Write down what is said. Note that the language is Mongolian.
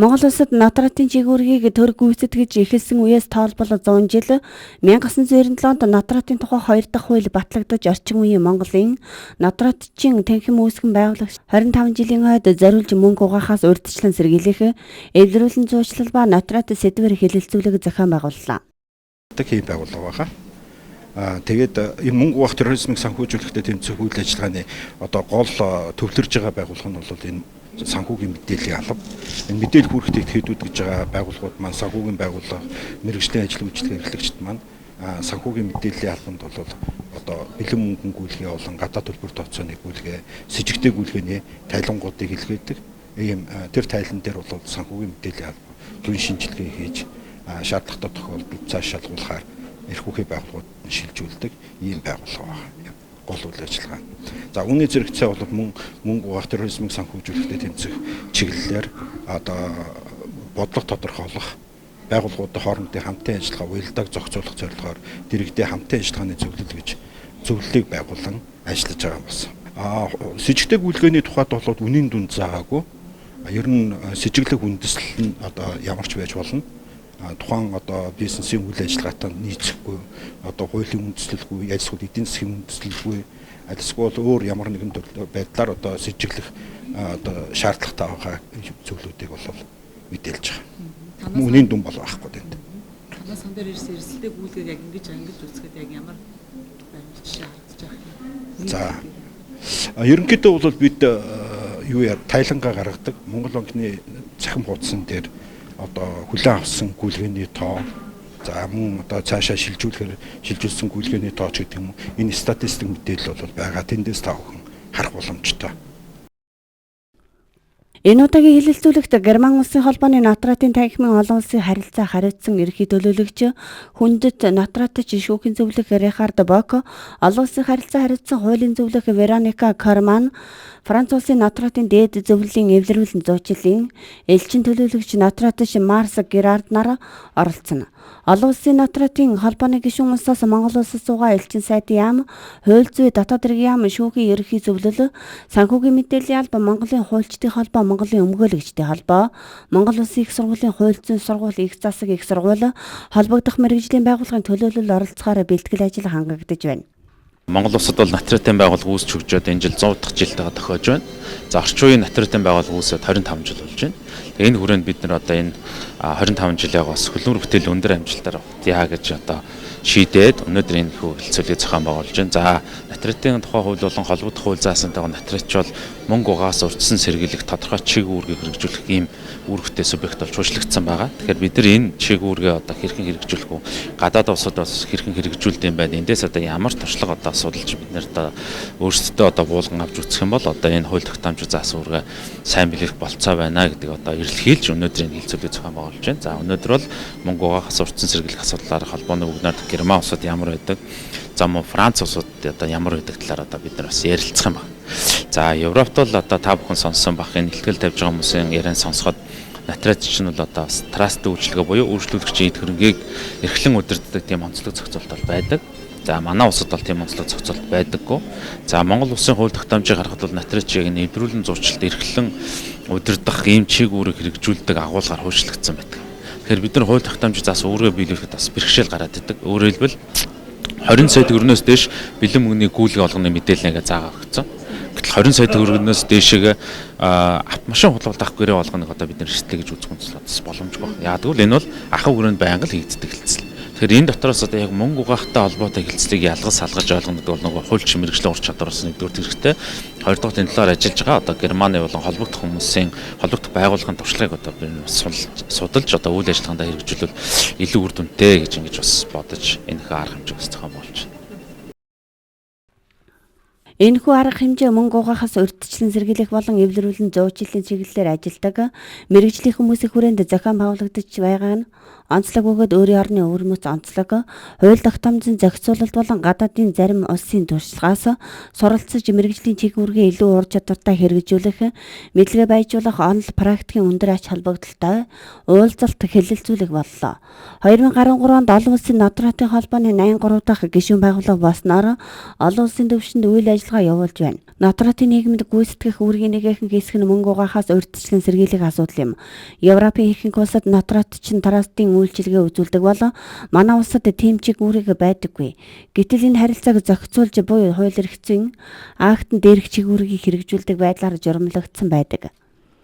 Монгол улсад нотратын жигүүргийг төр гүйцэтгэж эхэлсэн үеэс тоолбол 100 жил 1997 онд нотратын тухай 2 дахь хууль батлагдаж орчин үеийн Монголын нотратчин танхим үүсгэн байгуулагч 25 жилийн хойд зориулж мөнгө угаахаас урьдчилан сэргийлэх, эвлэрүүлэн зуучлал ба нотрат сэдвэр хэлэлцүүлэг зохион байгууллаа. Тийм байгууллага байгаа. Тэгээд энэ мөнгө угаах терроризмыг санхүүжүүлэхдээ тэмцэх үйл ажиллагааны одоо гол төвлөрж байгаа байгууллага нь бол энэ санхүүгийн мэдээллийн алба. Энэ мэдээлэл хүргэхтэй идэвхжүүлж гэж байгаа байгууллагууд маань санхүүгийн байгууллага, мэргэжлийн ажил үйлчлэг эрхлэгчид маань санхүүгийн мэдээллийн албанд бол одоо бэлэн мөнгөн гүйлгээ болон гадаад төлбөр тооцооны гүйлгээ, с ิจ гтэй гүйлгээний тайлангуудыг илгээдэг. Ийм тэр тайлан дээр бол санхүүгийн мэдээллийн алба төвийн шинжилгээ хийж шаардлагатай тохиолдолд цааш шалгуулахаар эрх үүргийн байгууллагууд шилжүүлдэг ийм байгууллага байна. Гол үйл ажиллагаа. За үүний зэрэгцээ бол мөнгө угаах терроризмыг санхүүжүүлэхдээ тэмцэх чиглэлээр одоо бодлого тодорхойлох байгууллагуудын хоорондын хамтын ажиллагаа уялдааг зохицуулах зорилгоор дэргэдээ хамтын ажиллагааны зөвлөл гэж зөвлөлийг байгуулан ажиллаж байгаа юм байна. С ิจ гтэй гүйлгээний тухайд бол үнийн дүнд заагаагүй. Ер нь сэжиглэх үндэслэл нь одоо ямар ч байж болно. Тухайн одоо бизнесийн үйл ажиллагаатай нийцэхгүй, одоо хуулийн үндэслэлгүй, ажил суд эдийн засгийн үндэслэлгүй, эсвэл өөр ямар нэгэн байдлаар одоо сэжиглэх одоо шаардлагатай байгаа зөвлөдүүдийг бол мэдээлж байгаа. Үнийн дүн бол байхгүй тэнд. Танаас сан дээр ирсэн эрсдэлтэй гүйлгээг яг ингэж үзэхэд яг ямар жишээ харагдаж байгаа юм. За ерөнхийдөө бол бид юу яа тайлангаа гаргадаг. Монгол банкны цахим хуудсан дээр одоо хүлээн авсан гүйлгээний тоо, за мөн одоо цаашаа шилжүүлсэн гүйлгээний тоо ч гэдэг юм. Энэ статистик мэдээлэл бол байгаа. Тэндээс та бүхэн харах боломжтой. Энэ удаагийн хэлэлцүүлэгт Герман улсын холбооны нотратын танхимын олон улсын харилцаа хариуцсан ерхий төлөөлөгч хүндэт нотрат шүүхийн зөвлөх Рихард Бок, олон улсын харилцаа хариуцсан хуулийн зөвлөх Вероника Карман, Франц улсын нотратын дээд зөвлөлийн эвлэрүүлэн зуучлалын элчин төлөөлөгч нотрат Марс Герард нар оролцсон. Олон улсын нотратын холбооны гишүүн улсаас Монгол улсад суугаа элчин сайдын яам, хууль зүй дотоод хэргийн яам, шүүхийн ерхий зөвлөл, санхүүгийн мэдээллийн алба, Монголын хуульчдын холбоо, Монголын өмгөөлөгчдийн холбоо, Монгол улсын их сургуулийн хууль зүйн сургууль, их засаг их сургууль, холбогдох мэргэжлийн байгууллагын төлөөлөл оролцохоор бэлтгэл ажил хангагдаж байна. Монгол улсад бол нотратын байгууллага үүсч хөгжөөд энэ жил 100 дахь жилтэйгээ тохиож байна. За орчин үеийн нотратын байгууллага үүсээд 25 жил болж байна. Энэ хүрээнд бид нар одоо энэ 25 жилээ бас хөлбөр бүтээл өндөр амжилтаар яа гэж одоо шийдээд өнөөдөр энэ хэлэлцүүлгийг зохион байгуулж байна. За нотратын тухай хууль болон холбогдох хууль заасантайгаа нотрач бол мөнгө угаас урьдчилан сэргийлэх тодорхой чиг үүргийг хэрэгжүүлэх ийм үүрэгтэй субъект болж хурцлагдсан байгаа. Тэгэхээр бид нар энэ чиг үүргээ одоо хэрхэн хэрэгжүүлэх вэ? Гадаад улсад бас хэрхэн хэрэгжүүлдэг юм байна? Эндээс одоо ямар туршлага одоо судалж бид нар одоо өөрсдөө одоо буулган авч үзэх юм бол одоо энэ хууль тогтоомж заасан үүргээ сайн биелэх болцоо байна гэдэг одоо эрэлхийлж өнөөдрийн хэлэлцүүлгийг зохион байгуулж байна. За өнөөдөр бол мөнгө угаахаас урьдчилан сэргийлэх асуудлаар холбооны үгнээр Герман улсад ямар байдаг, за мөн Франц улсад одоо ямар байдаг талаар одоо бид нар бас ярилцах юм байна. За Европт бол одоо та бүхэн сонссон бах энэ ихтгэл тавьж байгаа хүмүүсийн яриан сонсоход нотрат чинь бол одоо траст үйлчилгээ буюу үйлчлүүлэгчийн эд хөрөнгийг эрхлэн удирддаг тийм онцлог зохицуулалт байдаг. За манай улсад бол тийм онцлог зохицуулалт байдаггүй. За Монгол улсын хууль тогтоомжийг харахад бол нотрат яг нэвтрүүлэн зурчилт эрхлэн удирдах ийм чиг үүрэг хэрэгжүүлдэг агуулгаар хуульчлагдсан байдаг. Тэгэхээр бид нар хууль тогтоомж заасан үүргээ биелүүлэхэд бас бэрхшээл гараад идэг. Өөрөөр хэлбэл 20 сая төгрөгнөөс дээш бэлэн мөнгөний гүйлгээ олгоны мэдээлэл нэгэ заагаа өгсөн. Гэтэл 20 сая төгрөгнөөс дээшээ автомашин худлуулт авах гэрээ болгоныг одоо бид нар эрсдлээ гэж үзэх үндэслэлс боломжгүй. Яагад гэвэл энэ бол ахав хүрээнд байнга л хийгддэг хэлцэл. Тэгэхээр энэ дотроос одоо яг мөнгө угаахтай холбоотой хэлцлийг ялгаж салгаж ойлгоно гэдэг бол нөгөө хуульч мэргэжлийн ур чадвараас нэгдүгээр хэрэгтэй. Хоёрдугаар энэ талаар ажиллаж байгаа одоо Германы болон холбогдох хүмүүсийн холбогдох байгууллагын туршлагыг одоо би судалж одоо үйл ажиллагаанд хэрэгжүүлвэл илүү үр дүнтэй гэж ингэж бас бодож энэхүү арга хэмжээг зохион болж байна. Энэхүү арга хэмжээ мөнгө угаахаас урьдчилан сэргийлэх болон эвлэрүүлэн зуучлалын чиглэлээр ажилладаг мэргэжлийн хүмүүсийн хүрээнд зохион байгуулагдаж байгаа нь онцлог өгөөд өөрийн орны өвөрмөц онцлог, хууль тогтоомжийн зохицуулалт болон гадаадын зарим улсын туршлагаас суралцж мэргэжлийн чиглэлүүргээ илүү ур чадвартай хэрэгжүүлэх, мэдлэгээ баяжуулах онол практикийн өндөр ач холбогдолтой уулзалт хэлэлцүүлэг боллоо. 2013 онд олон улсын нотратын холбооны 83 дахь гишүүн байгууллага болсноор олон улсын түвшинд үйл ажиллагаа явуулж байна. Нотратын нийгэмд гүйцэтгэх үүргийн нэгэн хэсэг нь мөнгө угаахаас урьдчилан сэргийлэх асуудал юм. Европын ихэнх улсад нотратчин трастын үйлчилгээ үзүүлдэг бол манай улсад тийм чиг үүрэг байдаггүй. Гэтэл энэ харилцааг зохицуулж буй хууль эрх зүйн актанд дээрх чиг үүргийг хэрэгжүүлдэг байдлаар журамлагдсан байдаг.